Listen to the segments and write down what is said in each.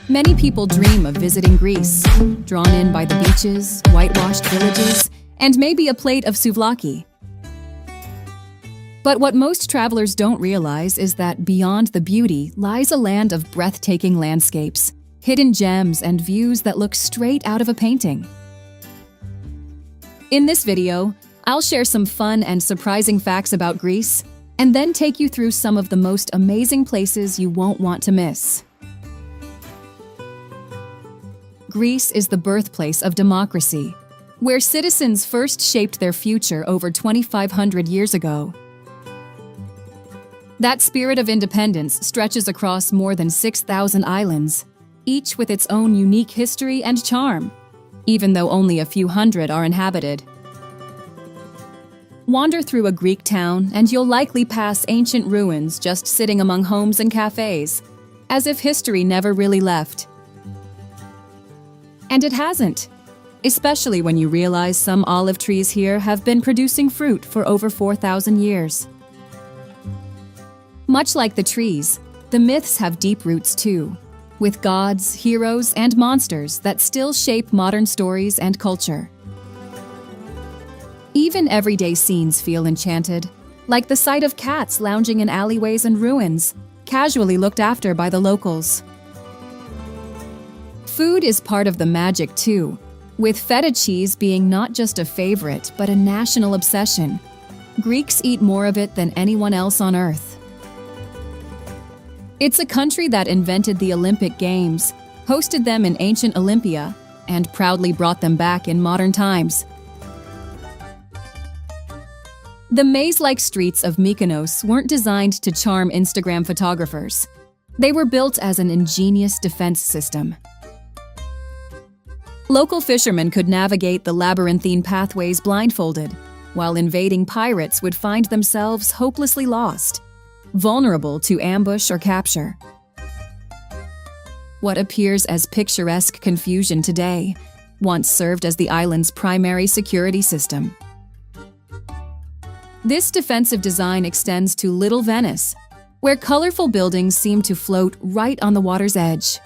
Many people dream of visiting Greece, drawn in by the beaches, whitewashed villages, and maybe a plate of souvlaki. But what most travelers don't realize is that beyond the beauty lies a land of breathtaking landscapes, hidden gems, and views that look straight out of a painting. In this video, I'll share some fun and surprising facts about Greece, and then take you through some of the most amazing places you won't want to miss. Greece is the birthplace of democracy, where citizens first shaped their future over 2,500 years ago. That spirit of independence stretches across more than 6,000 islands, each with its own unique history and charm, even though only a few hundred are inhabited. Wander through a Greek town and you'll likely pass ancient ruins just sitting among homes and cafes, as if history never really left. And it hasn't, especially when you realize some olive trees here have been producing fruit for over 4,000 years. Much like the trees, the myths have deep roots too, with gods, heroes, and monsters that still shape modern stories and culture. Even everyday scenes feel enchanted, like the sight of cats lounging in alleyways and ruins, casually looked after by the locals. Food is part of the magic too, with feta cheese being not just a favorite, but a national obsession. Greeks eat more of it than anyone else on Earth. It's a country that invented the Olympic Games, hosted them in ancient Olympia, and proudly brought them back in modern times. The maze-like streets of Mykonos weren't designed to charm Instagram photographers. They were built as an ingenious defense system. Local fishermen could navigate the labyrinthine pathways blindfolded, while invading pirates would find themselves hopelessly lost, vulnerable to ambush or capture. What appears as picturesque confusion today once served as the island's primary security system. This defensive design extends to Little Venice, where colorful buildings seem to float right on the water's edge.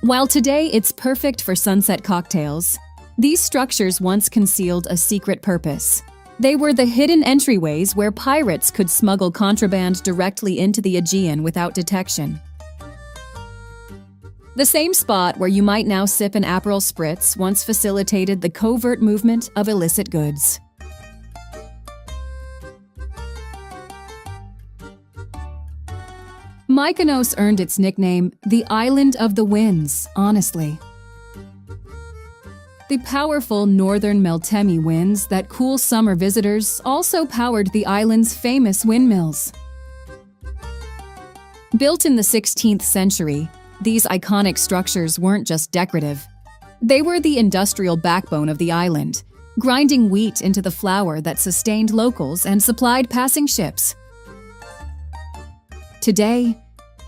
While today it's perfect for sunset cocktails, these structures once concealed a secret purpose. They were the hidden entryways where pirates could smuggle contraband directly into the Aegean without detection. The same spot where you might now sip an Aperol Spritz once facilitated the covert movement of illicit goods. Mykonos earned its nickname, the Island of the Winds, honestly. The powerful northern Meltemi winds that cool summer visitors also powered the island's famous windmills. Built in the 16th century, these iconic structures weren't just decorative. They were the industrial backbone of the island, grinding wheat into the flour that sustained locals and supplied passing ships. Today,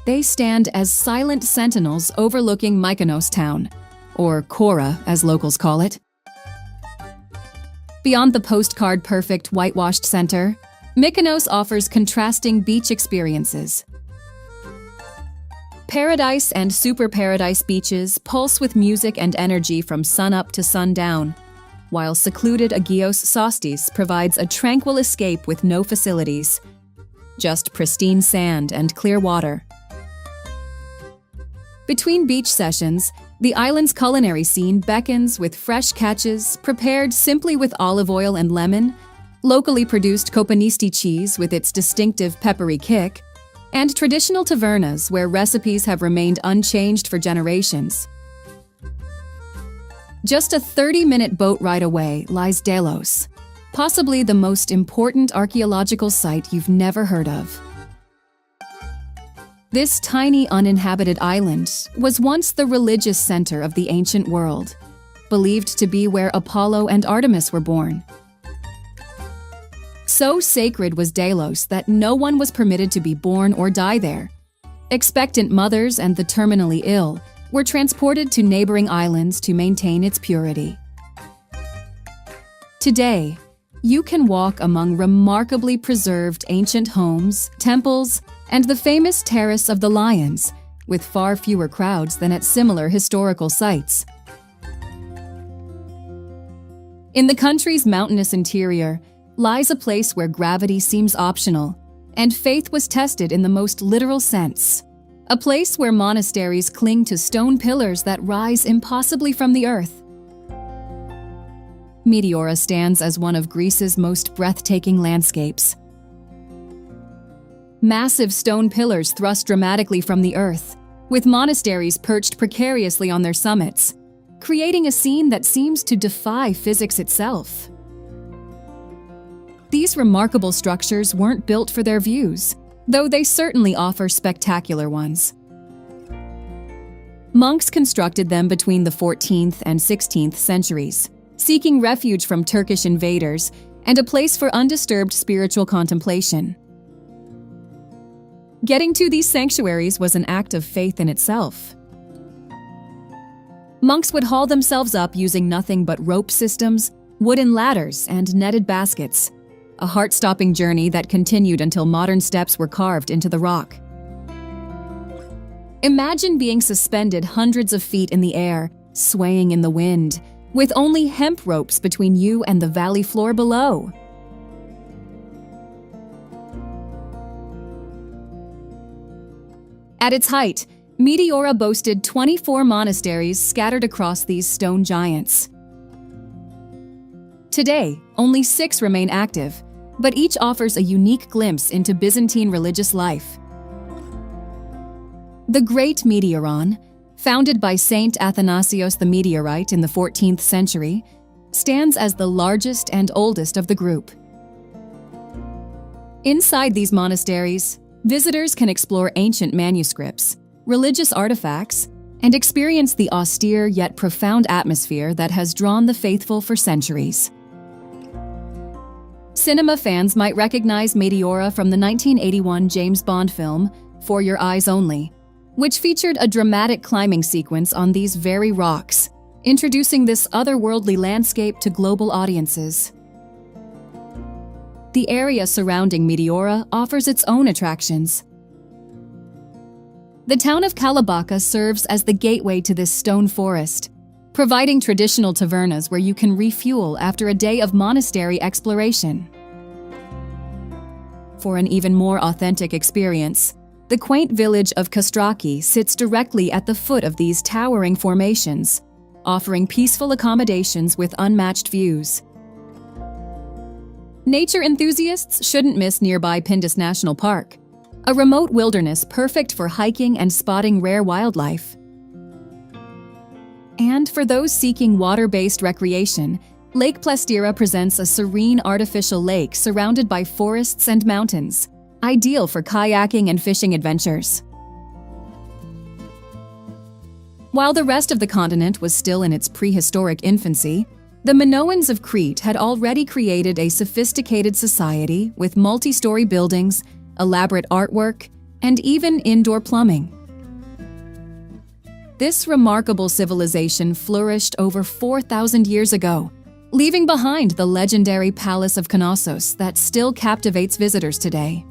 they stand as silent sentinels overlooking Mykonos town, or Kora as locals call it. Beyond the postcard-perfect whitewashed center, Mykonos offers contrasting beach experiences. Paradise and Super Paradise beaches pulse with music and energy from sunup to sundown, while secluded Agios Sostis provides a tranquil escape with no facilities, just pristine sand and clear water. Between beach sessions, the island's culinary scene beckons with fresh catches prepared simply with olive oil and lemon, locally produced Kopanisti cheese with its distinctive peppery kick, and traditional tavernas where recipes have remained unchanged for generations. Just a 30-minute boat ride away lies Delos, possibly the most important archaeological site you've never heard of. This tiny uninhabited island was once the religious center of the ancient world, believed to be where Apollo and Artemis were born. So sacred was Delos that no one was permitted to be born or die there. Expectant mothers and the terminally ill were transported to neighboring islands to maintain its purity. Today, you can walk among remarkably preserved ancient homes, temples, and the famous Terrace of the Lions, with far fewer crowds than at similar historical sites. In the country's mountainous interior lies a place where gravity seems optional, and faith was tested in the most literal sense. A place where monasteries cling to stone pillars that rise impossibly from the earth. Meteora stands as one of Greece's most breathtaking landscapes. Massive stone pillars thrust dramatically from the earth, with monasteries perched precariously on their summits, creating a scene that seems to defy physics itself. These remarkable structures weren't built for their views, though they certainly offer spectacular ones. Monks constructed them between the 14th and 16th centuries, seeking refuge from Turkish invaders and a place for undisturbed spiritual contemplation. Getting to these sanctuaries was an act of faith in itself. Monks would haul themselves up using nothing but rope systems, wooden ladders, and netted baskets, a heart-stopping journey that continued until modern steps were carved into the rock. Imagine being suspended hundreds of feet in the air, swaying in the wind, with only hemp ropes between you and the valley floor below. At its height, Meteora boasted 24 monasteries scattered across these stone giants. Today, only 6 remain active, but each offers a unique glimpse into Byzantine religious life. The Great Meteoron, founded by Saint Athanasios the Meteorite in the 14th century, stands as the largest and oldest of the group. Inside these monasteries, visitors can explore ancient manuscripts, religious artifacts, and experience the austere yet profound atmosphere that has drawn the faithful for centuries. Cinema fans might recognize Meteora from the 1981 James Bond film, For Your Eyes Only, which featured a dramatic climbing sequence on these very rocks, introducing this otherworldly landscape to global audiences. The area surrounding Meteora offers its own attractions. The town of Kalabaka serves as the gateway to this stone forest, providing traditional tavernas where you can refuel after a day of monastery exploration. For an even more authentic experience, the quaint village of Kastraki sits directly at the foot of these towering formations, offering peaceful accommodations with unmatched views. Nature enthusiasts shouldn't miss nearby Pindus National Park, a remote wilderness perfect for hiking and spotting rare wildlife. And for those seeking water-based recreation, Lake Plastira presents a serene artificial lake surrounded by forests and mountains, ideal for kayaking and fishing adventures. While the rest of the continent was still in its prehistoric infancy, the Minoans of Crete had already created a sophisticated society with multi-story buildings, elaborate artwork, and even indoor plumbing. This remarkable civilization flourished over 4,000 years ago, leaving behind the legendary Palace of Knossos that still captivates visitors today.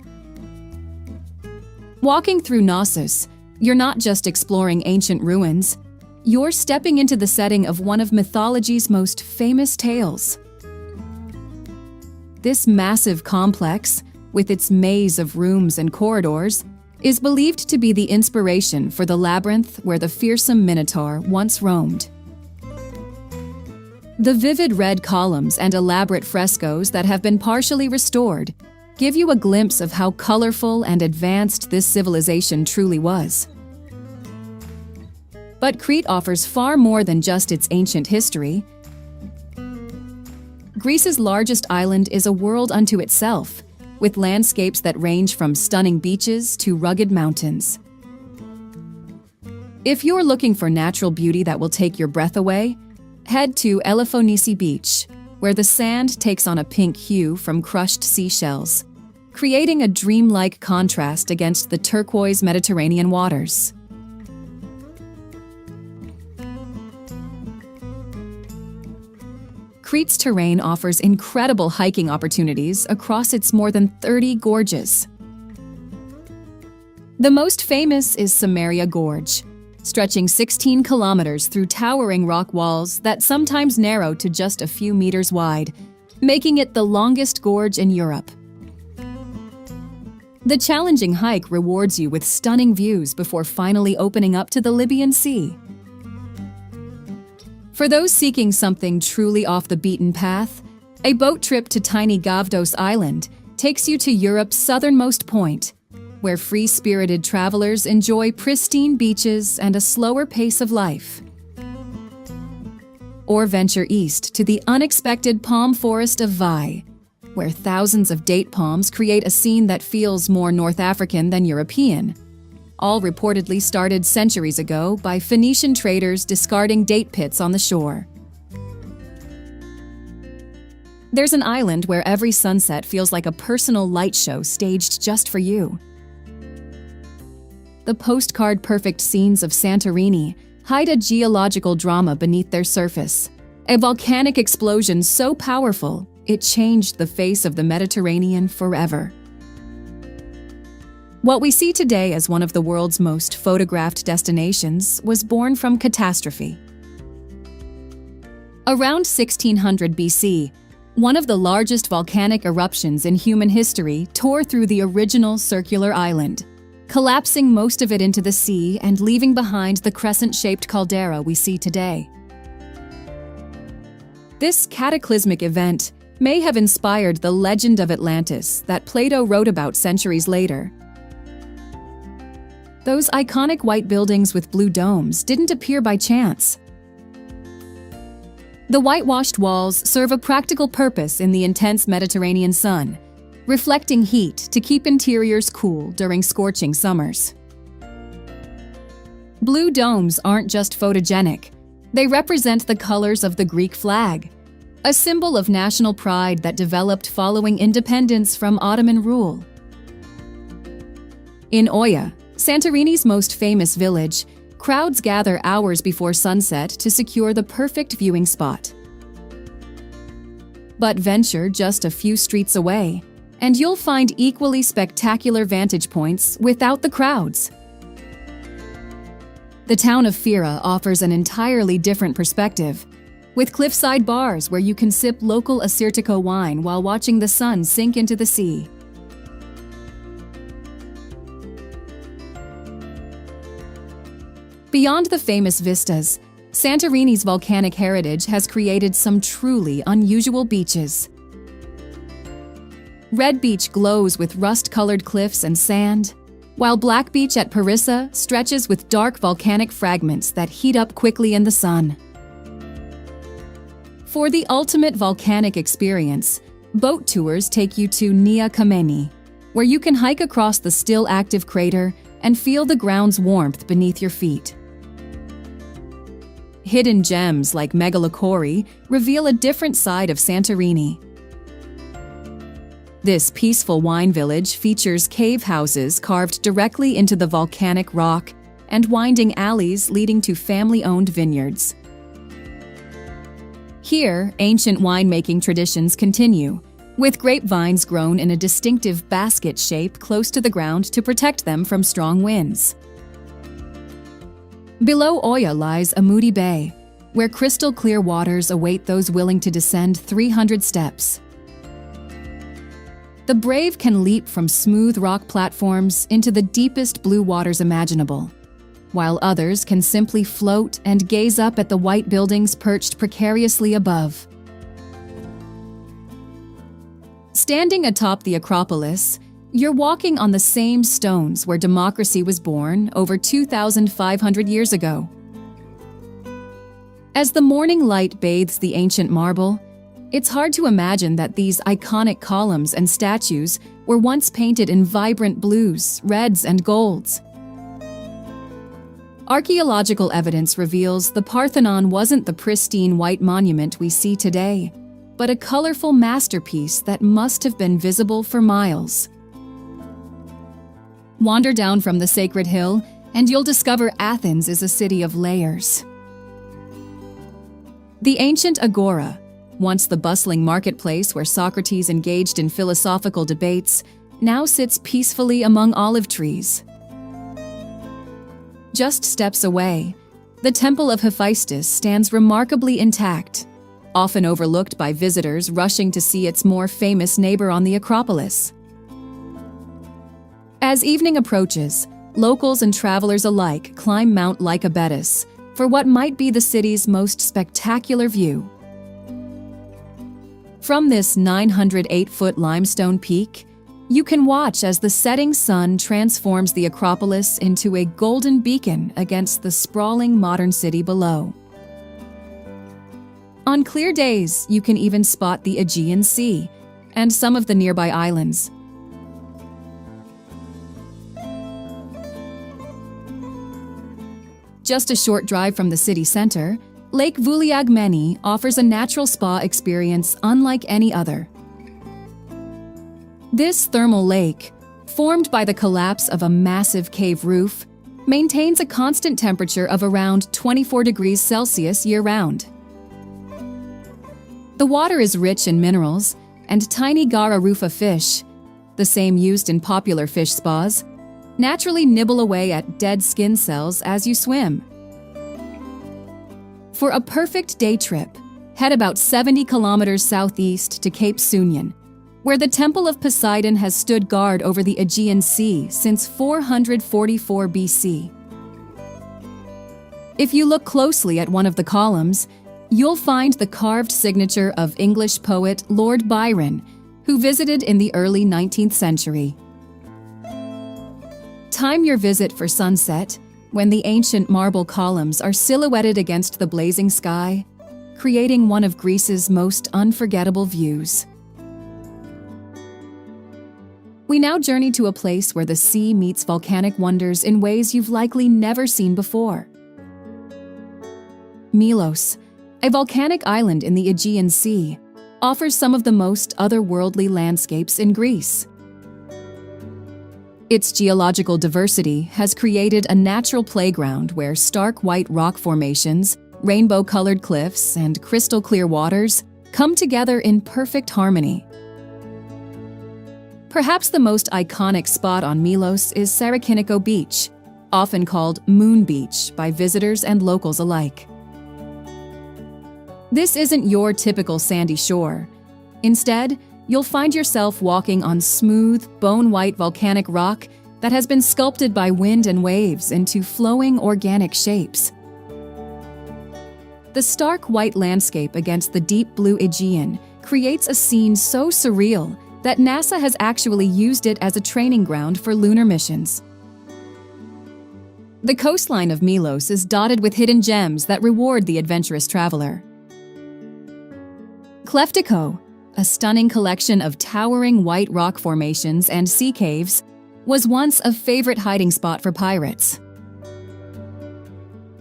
Walking through Knossos, you're not just exploring ancient ruins, you're stepping into the setting of one of mythology's most famous tales. This massive complex, with its maze of rooms and corridors, is believed to be the inspiration for the labyrinth where the fearsome Minotaur once roamed. The vivid red columns and elaborate frescoes that have been partially restored give you a glimpse of how colorful and advanced this civilization truly was. But Crete offers far more than just its ancient history. Greece's largest island is a world unto itself, with landscapes that range from stunning beaches to rugged mountains. If you're looking for natural beauty that will take your breath away, head to Elefonici Beach, where the sand takes on a pink hue from crushed seashells, creating a dreamlike contrast against the turquoise Mediterranean waters. Crete's terrain offers incredible hiking opportunities across its more than 30 gorges. The most famous is Samaria Gorge, stretching 16 kilometers through towering rock walls that sometimes narrow to just a few meters wide, making it the longest gorge in Europe. The challenging hike rewards you with stunning views before finally opening up to the Libyan Sea. For those seeking something truly off the beaten path, a boat trip to tiny Gavdos Island takes you to Europe's southernmost point, where free-spirited travelers enjoy pristine beaches and a slower pace of life. Or venture east to the unexpected palm forest of Vai, where thousands of date palms create a scene that feels more North African than European. All reportedly started centuries ago by Phoenician traders discarding date pits on the shore. There's an island where every sunset feels like a personal light show staged just for you. The postcard-perfect scenes of Santorini hide a geological drama beneath their surface, a volcanic explosion so powerful it changed the face of the Mediterranean forever. What we see today as one of the world's most photographed destinations was born from catastrophe. Around 1600 BC, one of the largest volcanic eruptions in human history tore through the original circular island, collapsing most of it into the sea and leaving behind the crescent-shaped caldera we see today. This cataclysmic event may have inspired the legend of Atlantis that Plato wrote about centuries later. Those iconic white buildings with blue domes didn't appear by chance. The whitewashed walls serve a practical purpose in the intense Mediterranean sun, reflecting heat to keep interiors cool during scorching summers. Blue domes aren't just photogenic, they represent the colors of the Greek flag, a symbol of national pride that developed following independence from Ottoman rule. In Oia, Santorini's most famous village, crowds gather hours before sunset to secure the perfect viewing spot. But venture just a few streets away, and you'll find equally spectacular vantage points without the crowds. The town of Fira offers an entirely different perspective, with cliffside bars where you can sip local Assyrtiko wine while watching the sun sink into the sea. Beyond the famous vistas, Santorini's volcanic heritage has created some truly unusual beaches. Red Beach glows with rust-colored cliffs and sand, while Black Beach at Parissa stretches with dark volcanic fragments that heat up quickly in the sun. For the ultimate volcanic experience, boat tours take you to Nia Kameni, where you can hike across the still-active crater and feel the ground's warmth beneath your feet. Hidden gems like Megalokori reveal a different side of Santorini. This peaceful wine village features cave houses carved directly into the volcanic rock and winding alleys leading to family-owned vineyards. Here, ancient winemaking traditions continue, with grapevines grown in a distinctive basket shape close to the ground to protect them from strong winds. Below Oia lies Amudi Bay, where crystal-clear waters await those willing to descend 300 steps. The brave can leap from smooth rock platforms into the deepest blue waters imaginable, while others can simply float and gaze up at the white buildings perched precariously above. Standing atop the Acropolis, you're walking on the same stones where democracy was born over 2,500 years ago. As the morning light bathes the ancient marble, it's hard to imagine that these iconic columns and statues were once painted in vibrant blues, reds, and golds. Archaeological evidence reveals the Parthenon wasn't the pristine white monument we see today, but a colorful masterpiece that must have been visible for miles. Wander down from the sacred hill, and you'll discover Athens is a city of layers. The ancient Agora, once the bustling marketplace where Socrates engaged in philosophical debates, now sits peacefully among olive trees. Just steps away, the Temple of Hephaestus stands remarkably intact, often overlooked by visitors rushing to see its more famous neighbor on the Acropolis. As evening approaches, locals and travelers alike climb Mount Lycabettus for what might be the city's most spectacular view. From this 908-foot limestone peak, you can watch as the setting sun transforms the Acropolis into a golden beacon against the sprawling modern city below. On clear days, you can even spot the Aegean Sea and some of the nearby islands. Just a short drive from the city center, Lake Vouliagmeni offers a natural spa experience unlike any other. This thermal lake, formed by the collapse of a massive cave roof, maintains a constant temperature of around 24 degrees Celsius year-round. The water is rich in minerals, and tiny Gararufa fish, the same used in popular fish spas, naturally nibble away at dead skin cells as you swim. For a perfect day trip, head about 70 kilometers southeast to Cape Sunion, where the Temple of Poseidon has stood guard over the Aegean Sea since 444 BC. If you look closely at one of the columns, you'll find the carved signature of English poet Lord Byron, who visited in the early 19th century. Time your visit for sunset, when the ancient marble columns are silhouetted against the blazing sky, creating one of Greece's most unforgettable views. We now journey to a place where the sea meets volcanic wonders in ways you've likely never seen before. Milos, a volcanic island in the Aegean Sea, offers some of the most otherworldly landscapes in Greece. Its geological diversity has created a natural playground where stark white rock formations, rainbow-colored cliffs, and crystal-clear waters come together in perfect harmony. Perhaps the most iconic spot on Milos is Sarakiniko Beach, often called Moon Beach by visitors and locals alike. This isn't your typical sandy shore. Instead, you'll find yourself walking on smooth, bone-white volcanic rock that has been sculpted by wind and waves into flowing organic shapes. The stark white landscape against the deep blue Aegean creates a scene so surreal that NASA has actually used it as a training ground for lunar missions. The coastline of Milos is dotted with hidden gems that reward the adventurous traveler. Kleftiko, a stunning collection of towering white rock formations and sea caves, was once a favorite hiding spot for pirates.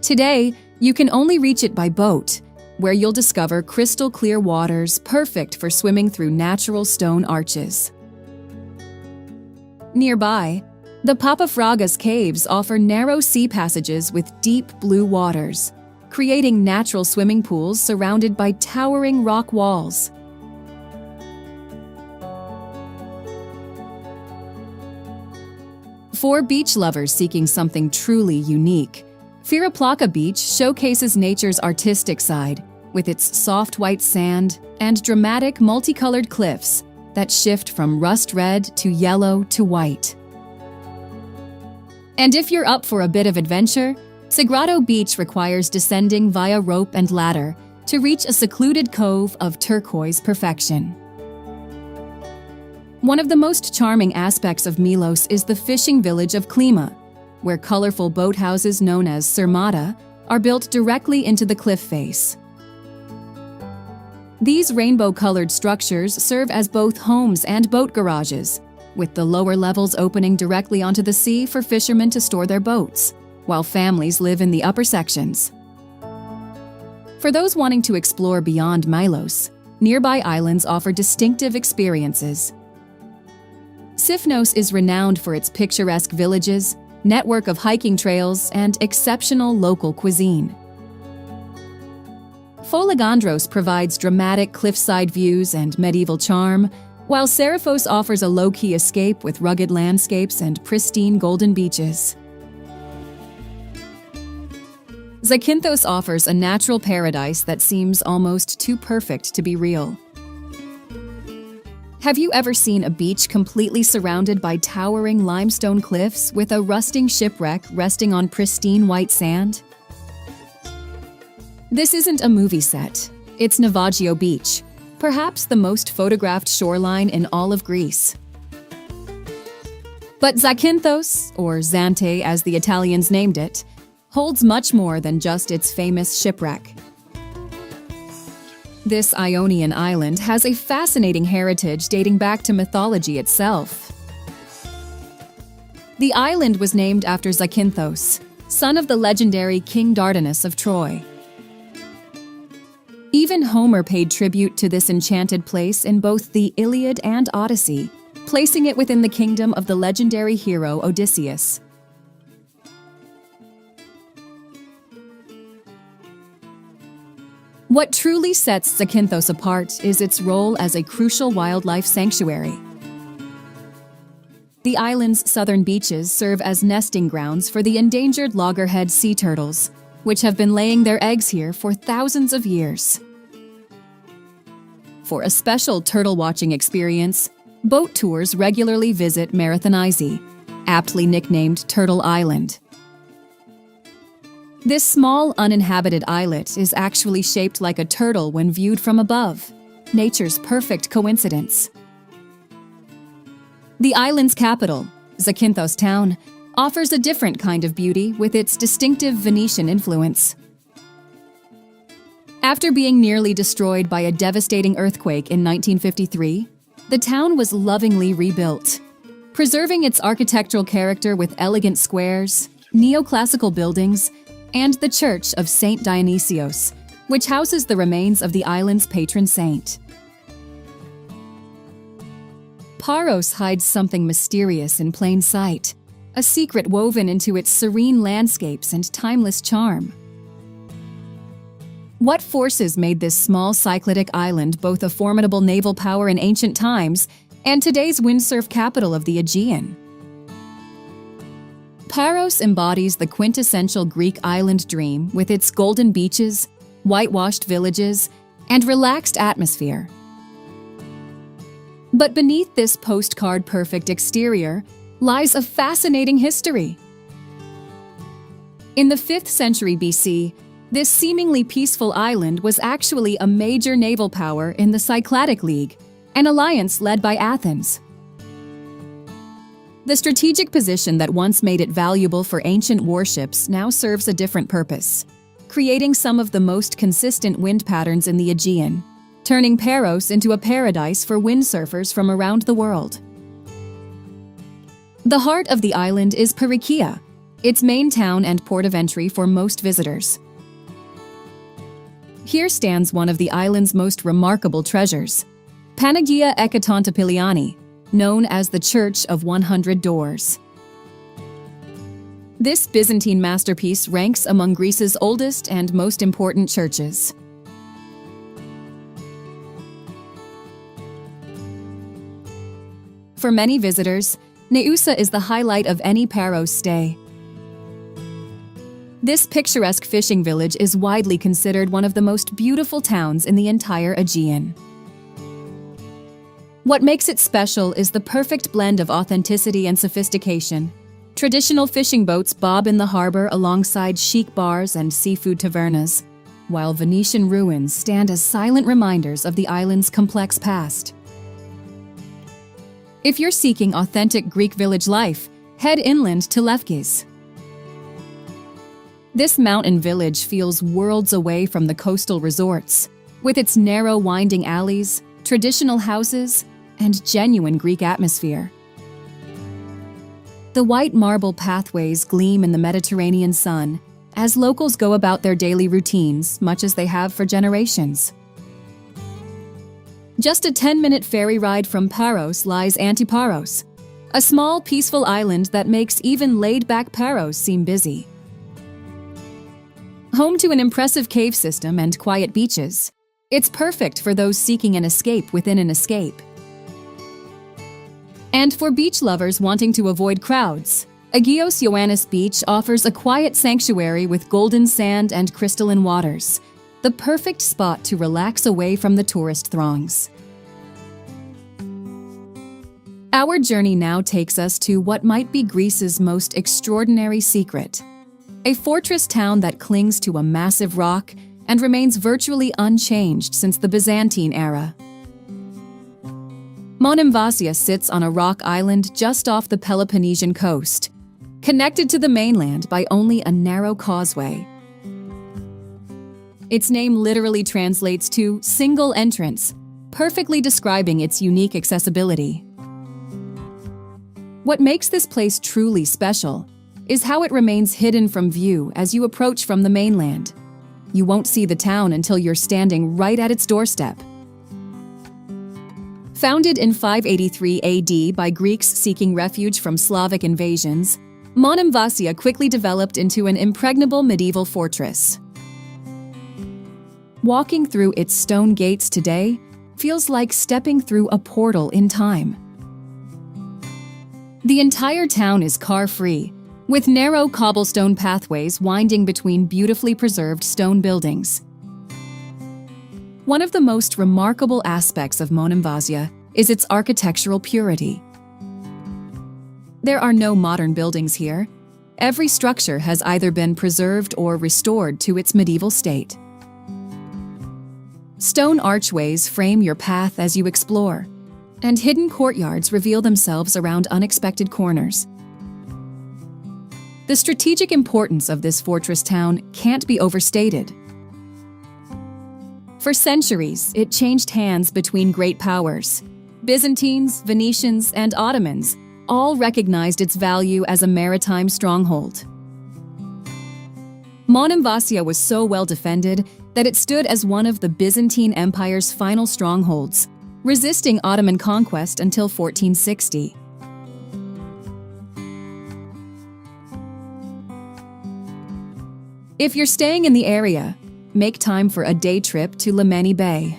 Today, you can only reach it by boat, where you'll discover crystal-clear waters perfect for swimming through natural stone arches. Nearby, the Papafragas caves offer narrow sea passages with deep blue waters, creating natural swimming pools surrounded by towering rock walls. For beach lovers seeking something truly unique, Firaplaka Beach showcases nature's artistic side, with its soft white sand and dramatic multicolored cliffs that shift from rust red to yellow to white. And if you're up for a bit of adventure, Sagrado Beach requires descending via rope and ladder to reach a secluded cove of turquoise perfection. One of the most charming aspects of Milos is the fishing village of Klima, where colorful boathouses known as Sirmata are built directly into the cliff face. These rainbow-colored structures serve as both homes and boat garages, with the lower levels opening directly onto the sea for fishermen to store their boats, while families live in the upper sections. For those wanting to explore beyond Milos, nearby islands offer distinctive experiences. Sifnos is renowned for its picturesque villages, network of hiking trails, and exceptional local cuisine. Foligandros provides dramatic cliffside views and medieval charm, while Seriphos offers a low-key escape with rugged landscapes and pristine golden beaches. Zakynthos offers a natural paradise that seems almost too perfect to be real. Have you ever seen a beach completely surrounded by towering limestone cliffs with a rusting shipwreck resting on pristine white sand? This isn't a movie set. It's Navajo Beach, perhaps the most photographed shoreline in all of Greece. But Zakynthos, or Zante as the Italians named it, holds much more than just its famous shipwreck. This Ionian island has a fascinating heritage dating back to mythology itself. The island was named after Zakynthos, son of the legendary King Dardanus of Troy. Even Homer paid tribute to this enchanted place in both the Iliad and Odyssey, placing it within the kingdom of the legendary hero Odysseus. What truly sets Zakynthos apart is its role as a crucial wildlife sanctuary. The island's southern beaches serve as nesting grounds for the endangered loggerhead sea turtles, which have been laying their eggs here for thousands of years. For a special turtle-watching experience, boat tours regularly visit Marathonizi, aptly nicknamed Turtle Island. This small, uninhabited islet is actually shaped like a turtle when viewed from above, nature's perfect coincidence. The island's capital, Zakynthos town, offers a different kind of beauty with its distinctive Venetian influence. After being nearly destroyed by a devastating earthquake in 1953, the town was lovingly rebuilt, preserving its architectural character with elegant squares, neoclassical buildings, and the Church of Saint Dionysios, which houses the remains of the island's patron saint. Paros hides something mysterious in plain sight, a secret woven into its serene landscapes and timeless charm. What forces made this small cyclitic island both a formidable naval power in ancient times and today's windsurf capital of the Aegean? Paros embodies the quintessential Greek island dream with its golden beaches, whitewashed villages, and relaxed atmosphere. But beneath this postcard-perfect exterior lies a fascinating history. In the 5th century BC, this seemingly peaceful island was actually a major naval power in the Cycladic League, an alliance led by Athens. The strategic position that once made it valuable for ancient warships now serves a different purpose, creating some of the most consistent wind patterns in the Aegean, turning Paros into a paradise for windsurfers from around the world. The heart of the island is Parikia, its main town and port of entry for most visitors. Here stands one of the island's most remarkable treasures, Panagia Ekatontopiliani, known as the Church of 100 Doors. This Byzantine masterpiece ranks among Greece's oldest and most important churches. For many visitors, Neusa is the highlight of any Paros stay. This picturesque fishing village is widely considered one of the most beautiful towns in the entire Aegean. What makes it special is the perfect blend of authenticity and sophistication. Traditional fishing boats bob in the harbor alongside chic bars and seafood tavernas, while Venetian ruins stand as silent reminders of the island's complex past. If you're seeking authentic Greek village life, head inland to Lefkis. This mountain village feels worlds away from the coastal resorts, with its narrow winding alleys, traditional houses, and genuine Greek atmosphere. The white marble pathways gleam in the Mediterranean sun as locals go about their daily routines, much as they have for generations. Just a 10-minute ferry ride from Paros lies Antiparos, a small, peaceful island that makes even laid-back Paros seem busy. Home to an impressive cave system and quiet beaches, it's perfect for those seeking an escape within an escape. And for beach lovers wanting to avoid crowds, Agios Ioannis Beach offers a quiet sanctuary with golden sand and crystalline waters, the perfect spot to relax away from the tourist throngs. Our journey now takes us to what might be Greece's most extraordinary secret, a fortress town that clings to a massive rock and remains virtually unchanged since the Byzantine era. Monemvasia sits on a rock island just off the Peloponnesian coast, connected to the mainland by only a narrow causeway. Its name literally translates to single entrance, perfectly describing its unique accessibility. What makes this place truly special is how it remains hidden from view as you approach from the mainland. You won't see the town until you're standing right at its doorstep. Founded in 583 AD by Greeks seeking refuge from Slavic invasions, Monemvasia quickly developed into an impregnable medieval fortress. Walking through its stone gates today feels like stepping through a portal in time. The entire town is car-free, with narrow cobblestone pathways winding between beautifully preserved stone buildings. One of the most remarkable aspects of Monemvasia is its architectural purity. There are no modern buildings here. Every structure has either been preserved or restored to its medieval state. Stone archways frame your path as you explore, and hidden courtyards reveal themselves around unexpected corners. The strategic importance of this fortress town can't be overstated. For centuries, it changed hands between great powers. Byzantines, Venetians, and Ottomans all recognized its value as a maritime stronghold. Monemvasia was so well defended that it stood as one of the Byzantine Empire's final strongholds, resisting Ottoman conquest until 1460. If you're staying in the area, make time for a day trip to Lemeni Bay.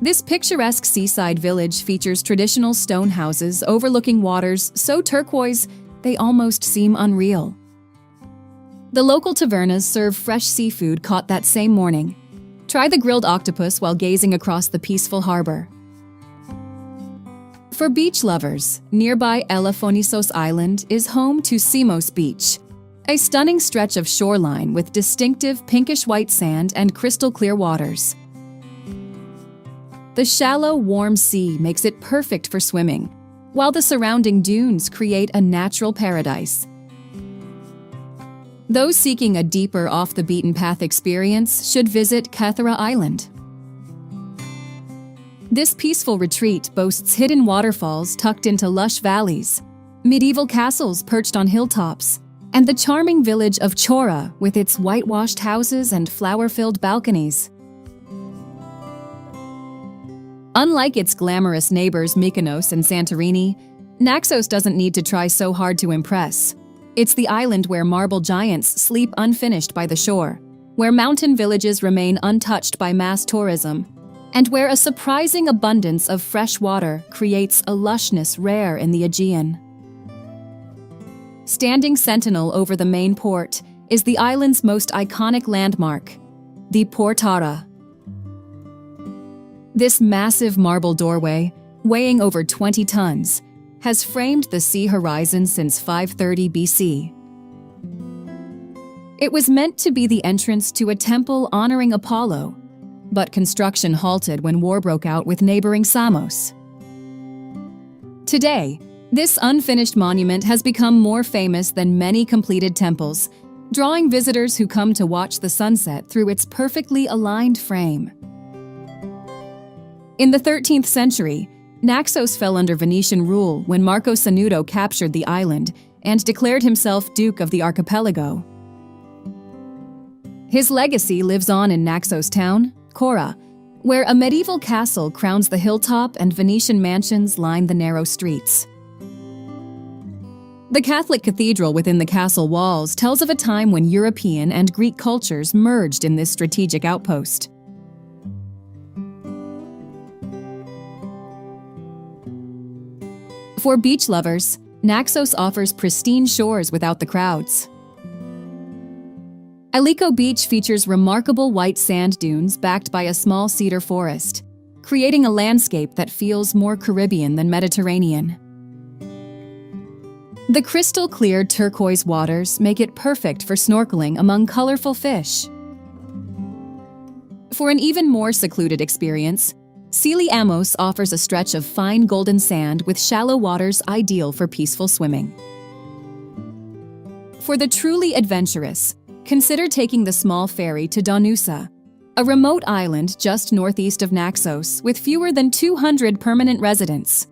This picturesque seaside village features traditional stone houses overlooking waters so turquoise they almost seem unreal. The local tavernas serve fresh seafood caught that same morning. Try the grilled octopus while gazing across the peaceful harbor. For beach lovers, nearby Elefonisos Island is home to Samos Beach, a stunning stretch of shoreline with distinctive pinkish-white sand and crystal-clear waters. The shallow, warm sea makes it perfect for swimming, while the surrounding dunes create a natural paradise. Those seeking a deeper off-the-beaten-path experience should visit Kythera Island. This peaceful retreat boasts hidden waterfalls tucked into lush valleys, medieval castles perched on hilltops, and the charming village of Chora with its whitewashed houses and flower-filled balconies. Unlike its glamorous neighbors Mykonos and Santorini, Naxos doesn't need to try so hard to impress. It's the island where marble giants sleep unfinished by the shore, where mountain villages remain untouched by mass tourism, and where a surprising abundance of fresh water creates a lushness rare in the Aegean. Standing sentinel over the main port is the island's most iconic landmark, the Portara. This massive marble doorway, weighing over 20 tons, has framed the sea horizon since 530 BC. It was meant to be the entrance to a temple honoring Apollo, but construction halted when war broke out with neighboring Samos. Today, this unfinished monument has become more famous than many completed temples, drawing visitors who come to watch the sunset through its perfectly aligned frame. In the 13th century, Naxos fell under Venetian rule when Marco Sanudo captured the island and declared himself Duke of the archipelago. His legacy lives on in Naxos town, Chora, where a medieval castle crowns the hilltop and Venetian mansions line the narrow streets. The Catholic cathedral within the castle walls tells of a time when European and Greek cultures merged in this strategic outpost. For beach lovers, Naxos offers pristine shores without the crowds. Aliko Beach features remarkable white sand dunes backed by a small cedar forest, creating a landscape that feels more Caribbean than Mediterranean. The crystal-clear turquoise waters make it perfect for snorkeling among colorful fish. For an even more secluded experience, Sili Amos offers a stretch of fine golden sand with shallow waters ideal for peaceful swimming. For the truly adventurous, consider taking the small ferry to Donusa, a remote island just northeast of Naxos with fewer than 200 permanent residents.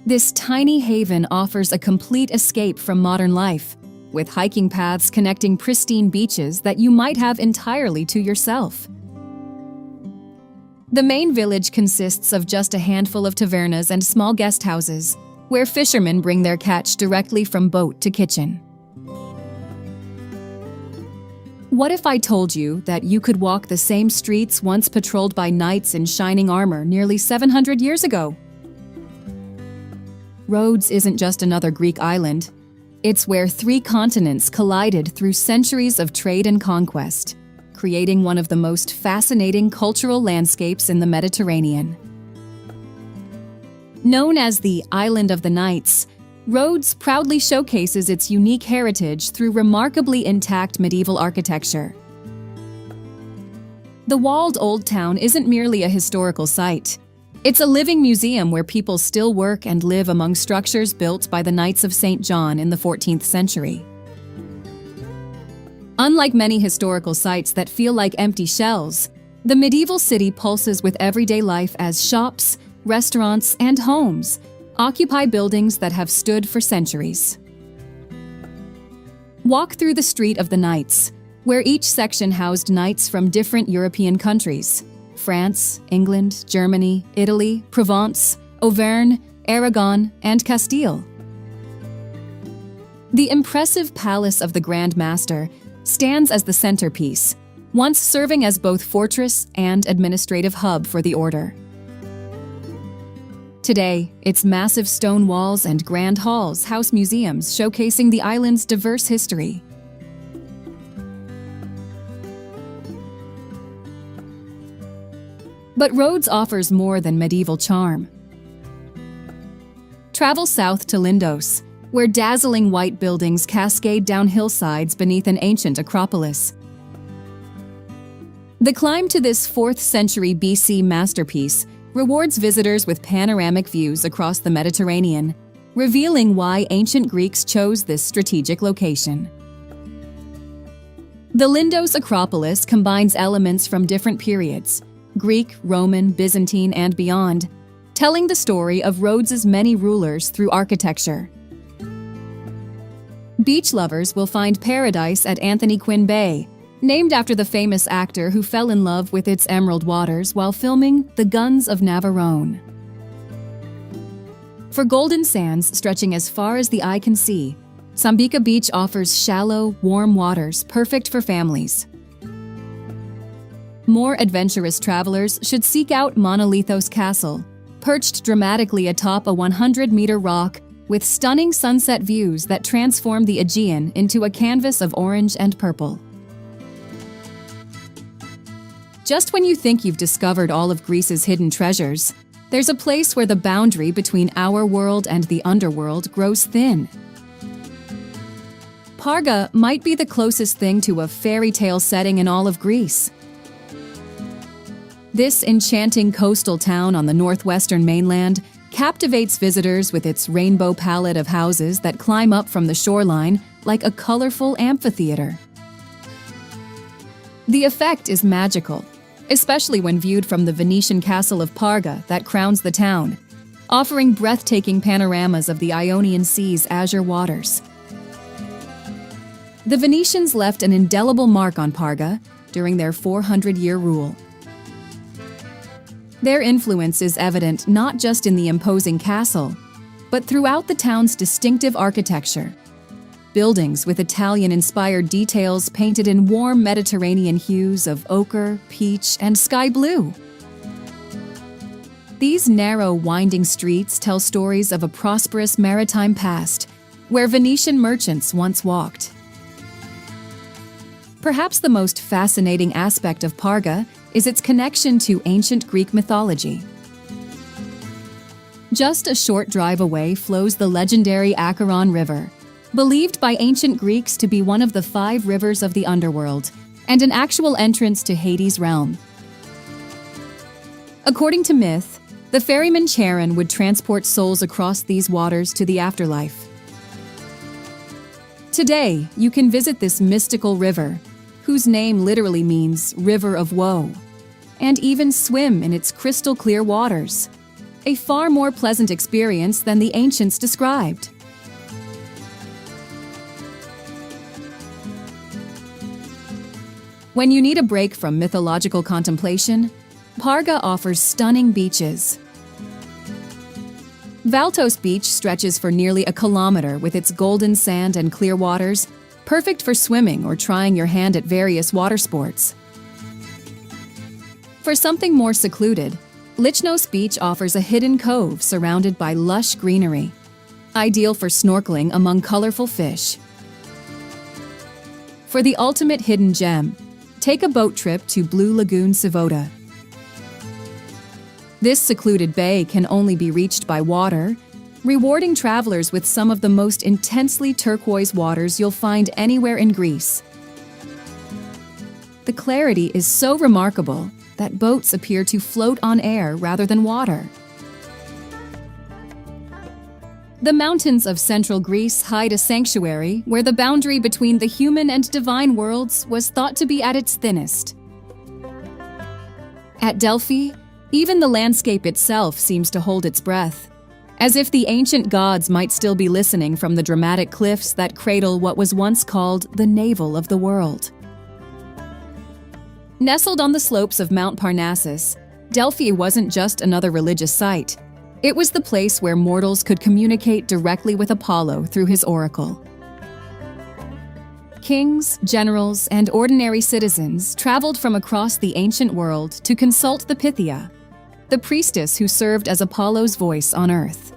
This tiny haven offers a complete escape from modern life, with hiking paths connecting pristine beaches that you might have entirely to yourself. The main village consists of just a handful of tavernas and small guest houses, where fishermen bring their catch directly from boat to kitchen. What if I told you that you could walk the same streets once patrolled by knights in shining armor nearly 700 years ago? Rhodes isn't just another Greek island. It's where 3 continents collided through centuries of trade and conquest, creating one of the most fascinating cultural landscapes in the Mediterranean. Known as the Island of the Knights, Rhodes proudly showcases its unique heritage through remarkably intact medieval architecture. The walled Old Town isn't merely a historical site. It's a living museum where people still work and live among structures built by the Knights of St. John in the 14th century. Unlike many historical sites that feel like empty shells, the medieval city pulses with everyday life as shops, restaurants, and homes occupy buildings that have stood for centuries. Walk through the Street of the Knights, where each section housed knights from different European countries: France, England, Germany, Italy, Provence, Auvergne, Aragon, and Castile. The impressive Palace of the Grand Master stands as the centerpiece, once serving as both fortress and administrative hub for the order. Today, its massive stone walls and grand halls house museums showcasing the island's diverse history. But Rhodes offers more than medieval charm. Travel south to Lindos, where dazzling white buildings cascade down hillsides beneath an ancient Acropolis. The climb to this 4th century BC masterpiece rewards visitors with panoramic views across the Mediterranean, revealing why ancient Greeks chose this strategic location. The Lindos Acropolis combines elements from different periods: Greek, Roman, Byzantine, and beyond, telling the story of Rhodes's many rulers through architecture. Beach lovers will find paradise at Anthony Quinn Bay, named after the famous actor who fell in love with its emerald waters while filming The Guns of Navarone. For golden sands stretching as far as the eye can see, Sambuca Beach offers shallow, warm waters perfect for families. More adventurous travelers should seek out Monolithos Castle, perched dramatically atop a 100-meter rock with stunning sunset views that transform the Aegean into a canvas of orange and purple. Just when you think you've discovered all of Greece's hidden treasures, there's a place where the boundary between our world and the underworld grows thin. Parga might be the closest thing to a fairy tale setting in all of Greece. This enchanting coastal town on the northwestern mainland captivates visitors with its rainbow palette of houses that climb up from the shoreline like a colorful amphitheater. The effect is magical, especially when viewed from the Venetian castle of Parga that crowns the town, offering breathtaking panoramas of the Ionian Sea's azure waters. The Venetians left an indelible mark on Parga during their 400-year rule. Their influence is evident not just in the imposing castle, but throughout the town's distinctive architecture. Buildings with Italian-inspired details painted in warm Mediterranean hues of ochre, peach, and sky blue. These narrow, winding streets tell stories of a prosperous maritime past, where Venetian merchants once walked. Perhaps the most fascinating aspect of Parga is its connection to ancient Greek mythology. Just a short drive away flows the legendary Acheron River, believed by ancient Greeks to be one of the 5 rivers of the underworld and an actual entrance to Hades' realm. According to myth, the ferryman Charon would transport souls across these waters to the afterlife. Today, you can visit this mystical river, whose name literally means River of Woe, and even swim in its crystal-clear waters, a far more pleasant experience than the ancients described. When you need a break from mythological contemplation, Parga offers stunning beaches. Valtos Beach stretches for nearly a kilometer with its golden sand and clear waters, perfect for swimming or trying your hand at various water sports. For something more secluded, Lichnos Beach offers a hidden cove surrounded by lush greenery, ideal for snorkeling among colorful fish. For the ultimate hidden gem, take a boat trip to Blue Lagoon Sivota. This secluded bay can only be reached by water, rewarding travelers with some of the most intensely turquoise waters you'll find anywhere in Greece. The clarity is so remarkable that boats appear to float on air rather than water. The mountains of central Greece hide a sanctuary where the boundary between the human and divine worlds was thought to be at its thinnest. At Delphi, even the landscape itself seems to hold its breath, as if the ancient gods might still be listening from the dramatic cliffs that cradle what was once called the navel of the world. Nestled on the slopes of Mount Parnassus, Delphi wasn't just another religious site. It was the place where mortals could communicate directly with Apollo through his oracle. Kings, generals, and ordinary citizens traveled from across the ancient world to consult the Pythia, the priestess who served as Apollo's voice on Earth.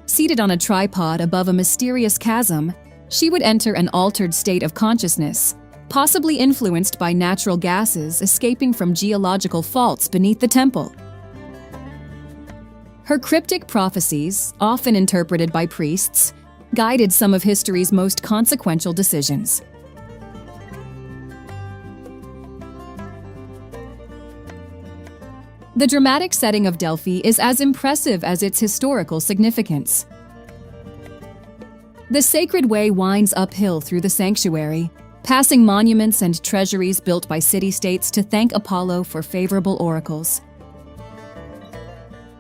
Seated on a tripod above a mysterious chasm, she would enter an altered state of consciousness, possibly influenced by natural gases escaping from geological faults beneath the temple. Her cryptic prophecies, often interpreted by priests, guided some of history's most consequential decisions. The dramatic setting of Delphi is as impressive as its historical significance. The sacred way winds uphill through the sanctuary, passing monuments and treasuries built by city-states to thank Apollo for favorable oracles.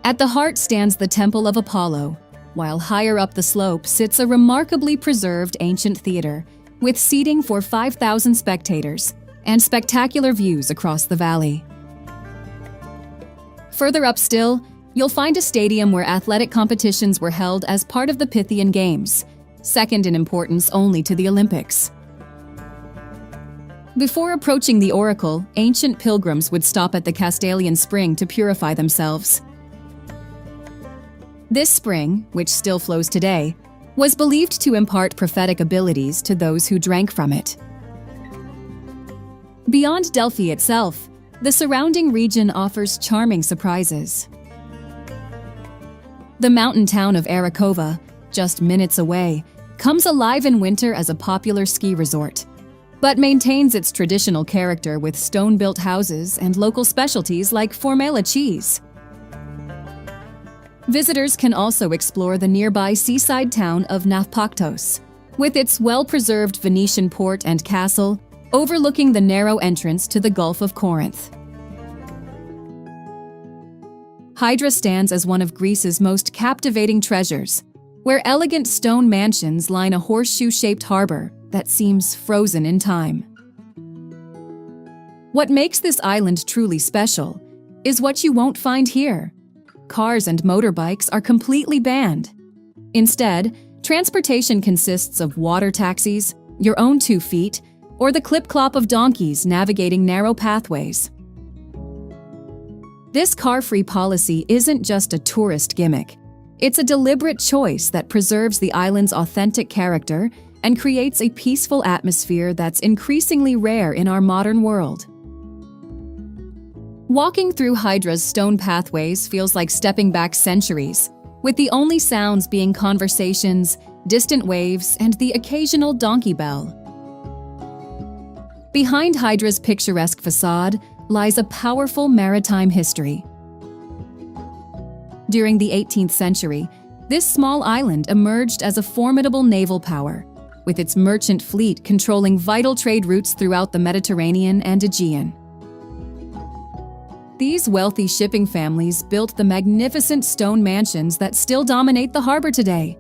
At the heart stands the Temple of Apollo, while higher up the slope sits a remarkably preserved ancient theater, with seating for 5,000 spectators and spectacular views across the valley. Further up still, you'll find a stadium where athletic competitions were held as part of the Pythian Games, second in importance only to the Olympics. Before approaching the oracle, ancient pilgrims would stop at the Castalian spring to purify themselves. This spring, which still flows today, was believed to impart prophetic abilities to those who drank from it. Beyond Delphi itself, the surrounding region offers charming surprises. The mountain town of Arakova, just minutes away, comes alive in winter as a popular ski resort, but maintains its traditional character with stone-built houses and local specialties like formela cheese. Visitors can also explore the nearby seaside town of Naupaktos, with its well-preserved Venetian port and castle overlooking the narrow entrance to the Gulf of Corinth. Hydra stands as one of Greece's most captivating treasures, where elegant stone mansions line a horseshoe-shaped harbor that seems frozen in time. What makes this island truly special is what you won't find here. Cars and motorbikes are completely banned. Instead, transportation consists of water taxis, your own 2 feet, or the clip-clop of donkeys navigating narrow pathways. This car-free policy isn't just a tourist gimmick. It's a deliberate choice that preserves the island's authentic character and creates a peaceful atmosphere that's increasingly rare in our modern world. Walking through Hydra's stone pathways feels like stepping back centuries, with the only sounds being conversations, distant waves, and the occasional donkey bell. Behind Hydra's picturesque facade lies a powerful maritime history. During the 18th century, this small island emerged as a formidable naval power, with its merchant fleet controlling vital trade routes throughout the Mediterranean and Aegean. These wealthy shipping families built the magnificent stone mansions that still dominate the harbor today,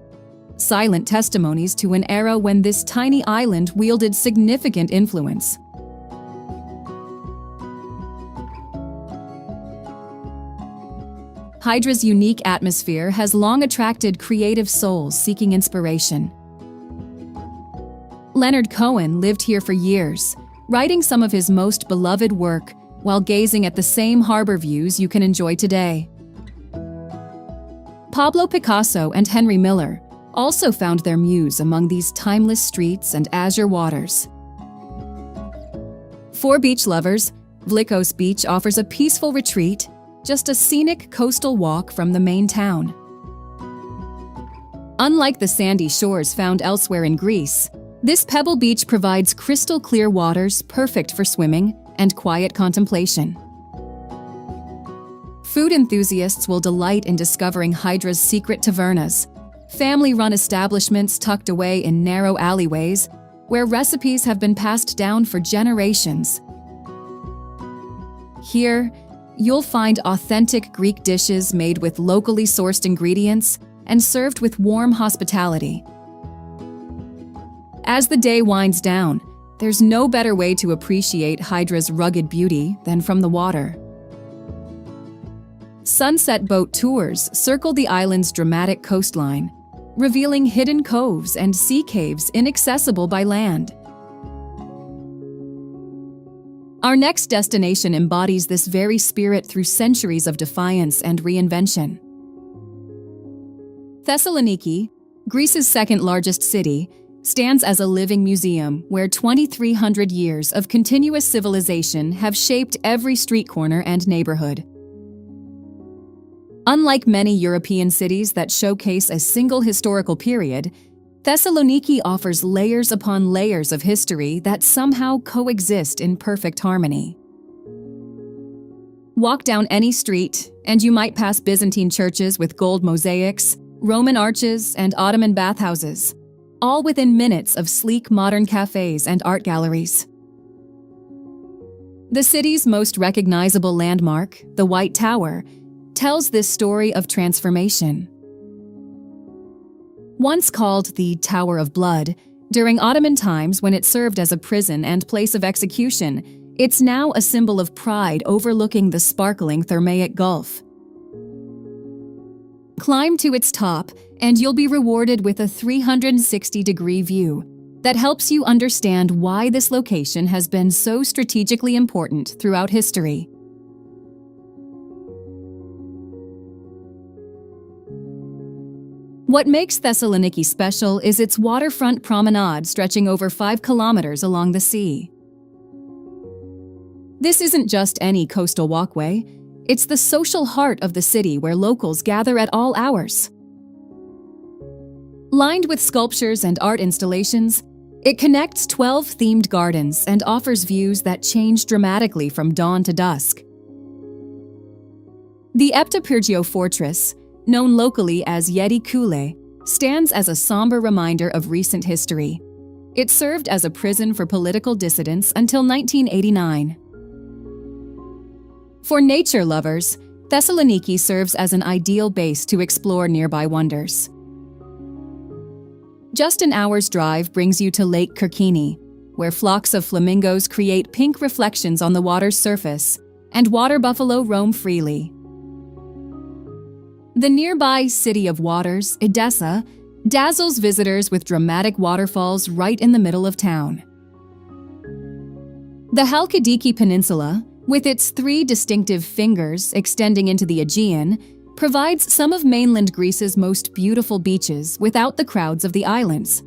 silent testimonies to an era when this tiny island wielded significant influence. Hydra's unique atmosphere has long attracted creative souls seeking inspiration. Leonard Cohen lived here for years, writing some of his most beloved work while gazing at the same harbor views you can enjoy today. Pablo Picasso and Henry Miller also found their muse among these timeless streets and azure waters. For beach lovers, Vlikos Beach offers a peaceful retreat, just a scenic coastal walk from the main town. Unlike the sandy shores found elsewhere in Greece, this pebble beach provides crystal clear waters perfect for swimming and quiet contemplation. Food enthusiasts will delight in discovering Hydra's secret tavernas, family-run establishments tucked away in narrow alleyways where recipes have been passed down for generations. Here, you'll find authentic Greek dishes made with locally sourced ingredients and served with warm hospitality. As the day winds down, there's no better way to appreciate Hydra's rugged beauty than from the water. Sunset boat tours circle the island's dramatic coastline, revealing hidden coves and sea caves inaccessible by land. Our next destination embodies this very spirit through centuries of defiance and reinvention. Thessaloniki, Greece's second-largest city, stands as a living museum where 2,300 years of continuous civilization have shaped every street corner and neighborhood. Unlike many European cities that showcase a single historical period, Thessaloniki offers layers upon layers of history that somehow coexist in perfect harmony. Walk down any street, and you might pass Byzantine churches with gold mosaics, Roman arches, and Ottoman bathhouses, all within minutes of sleek modern cafes and art galleries. The city's most recognizable landmark, the White Tower, tells this story of transformation. Once called the Tower of Blood, during Ottoman times when it served as a prison and place of execution, it's now a symbol of pride overlooking the sparkling Thermaic Gulf. Climb to its top, and you'll be rewarded with a 360-degree view that helps you understand why this location has been so strategically important throughout history. What makes Thessaloniki special is its waterfront promenade stretching over 5 kilometers along the sea. This isn't just any coastal walkway. It's the social heart of the city where locals gather at all hours. Lined with sculptures and art installations, it connects 12 themed gardens and offers views that change dramatically from dawn to dusk. The Eptapyrgio Fortress, known locally as Yedi Kule, stands as a somber reminder of recent history. It served as a prison for political dissidents until 1989. For nature lovers, Thessaloniki serves as an ideal base to explore nearby wonders. Just an hour's drive brings you to Lake Kirkini, where flocks of flamingos create pink reflections on the water's surface, and water buffalo roam freely. The nearby City of Waters, Edessa, dazzles visitors with dramatic waterfalls right in the middle of town. The Halkidiki Peninsula, with its 3 distinctive fingers extending into the Aegean, provides some of mainland Greece's most beautiful beaches without the crowds of the islands.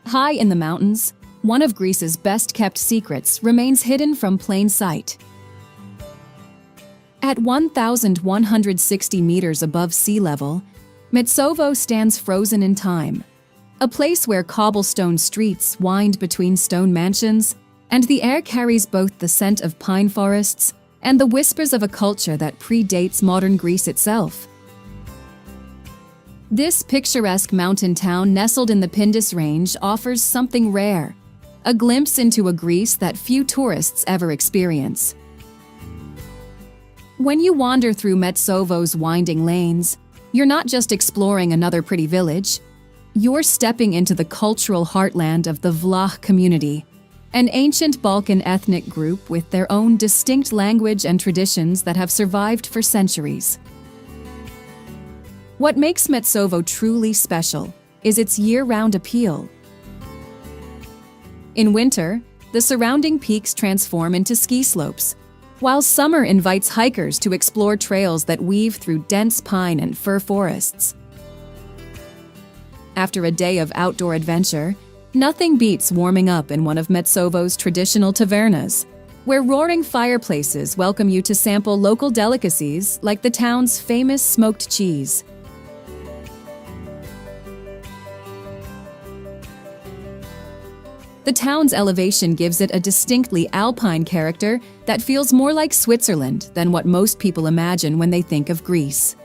High in the mountains, one of Greece's best-kept secrets remains hidden from plain sight. At 1,160 meters above sea level, Metsovo stands frozen in time, a place where cobblestone streets wind between stone mansions, and the air carries both the scent of pine forests and the whispers of a culture that predates modern Greece itself. This picturesque mountain town nestled in the Pindus Range offers something rare, a glimpse into a Greece that few tourists ever experience. When you wander through Metsovo's winding lanes, you're not just exploring another pretty village, you're stepping into the cultural heartland of the Vlah community, an ancient Balkan ethnic group with their own distinct language and traditions that have survived for centuries. What makes Metsovo truly special is its year-round appeal. In winter, the surrounding peaks transform into ski slopes, while summer invites hikers to explore trails that weave through dense pine and fir forests. After a day of outdoor adventure, nothing beats warming up in one of Metsovo's traditional tavernas, where roaring fireplaces welcome you to sample local delicacies like the town's famous smoked cheese. The town's elevation gives it a distinctly alpine character that feels more like Switzerland than what most people imagine when they think of Greece.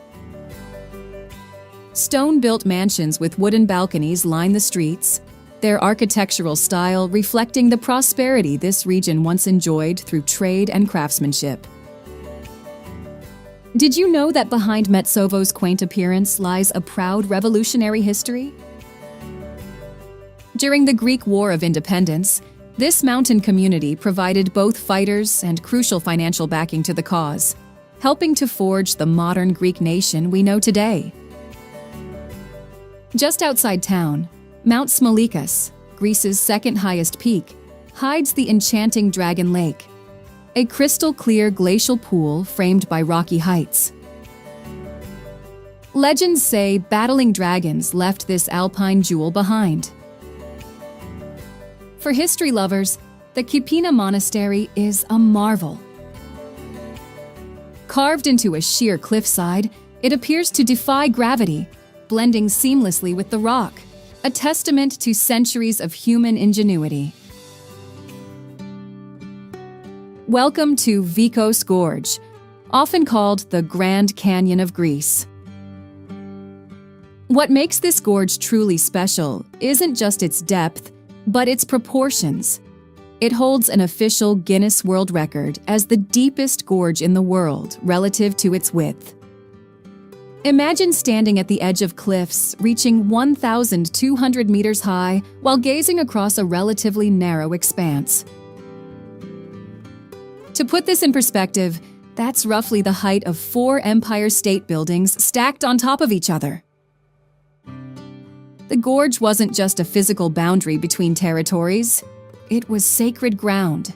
Stone-built mansions with wooden balconies line the streets, their architectural style reflecting the prosperity this region once enjoyed through trade and craftsmanship. Did you know that behind Metsovo's quaint appearance lies a proud revolutionary history? During the Greek War of Independence, this mountain community provided both fighters and crucial financial backing to the cause, helping to forge the modern Greek nation we know today. Just outside town, Mount Smolykas, Greece's second highest peak, hides the enchanting Dragon Lake, a crystal-clear glacial pool framed by rocky heights. Legends say battling dragons left this alpine jewel behind. For history lovers, the Kipina Monastery is a marvel. Carved into a sheer cliffside, it appears to defy gravity, blending seamlessly with the rock, a testament to centuries of human ingenuity. Welcome to Vikos Gorge, often called the Grand Canyon of Greece. What makes this gorge truly special isn't just its depth, but its proportions. It holds an official Guinness World Record as the deepest gorge in the world relative to its width. Imagine standing at the edge of cliffs reaching 1,200 meters high while gazing across a relatively narrow expanse. To put this in perspective, that's roughly the height of 4 Empire State Buildings stacked on top of each other. The gorge wasn't just a physical boundary between territories, it was sacred ground.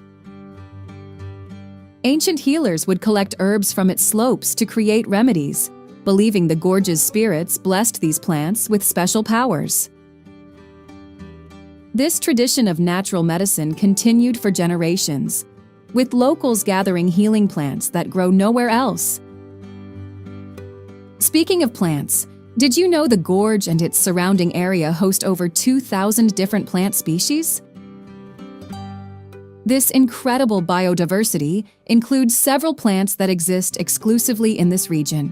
Ancient healers would collect herbs from its slopes to create remedies, believing the gorge's spirits blessed these plants with special powers. This tradition of natural medicine continued for generations, with locals gathering healing plants that grow nowhere else. Speaking of plants, did you know the gorge and its surrounding area host over 2,000 different plant species? This incredible biodiversity includes several plants that exist exclusively in this region.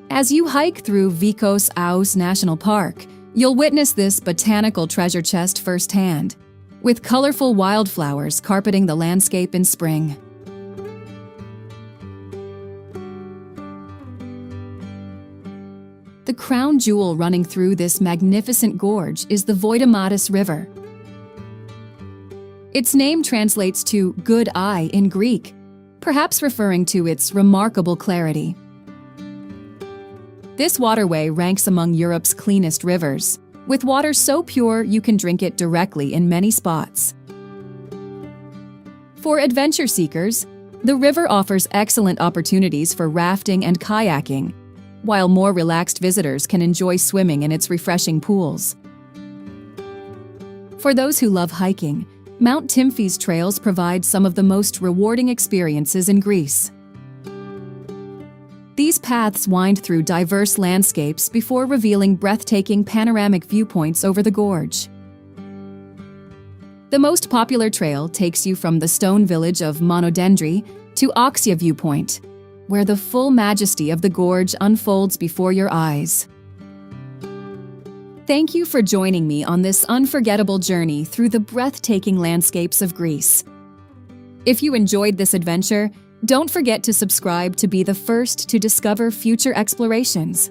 As you hike through Vikos Aous National Park, you'll witness this botanical treasure chest firsthand, with colorful wildflowers carpeting the landscape in spring. The crown jewel running through this magnificent gorge is the Voidomatis River. Its name translates to good eye in Greek, perhaps referring to its remarkable clarity. This waterway ranks among Europe's cleanest rivers, with water so pure you can drink it directly in many spots. For adventure seekers, the river offers excellent opportunities for rafting and kayaking, while more relaxed visitors can enjoy swimming in its refreshing pools. For those who love hiking, Mount Tymphes trails provide some of the most rewarding experiences in Greece. These paths wind through diverse landscapes before revealing breathtaking panoramic viewpoints over the gorge. The most popular trail takes you from the stone village of Monodendri to Oxia Viewpoint, where the full majesty of the gorge unfolds before your eyes. Thank you for joining me on this unforgettable journey through the breathtaking landscapes of Greece. If you enjoyed this adventure, don't forget to subscribe to be the first to discover future explorations.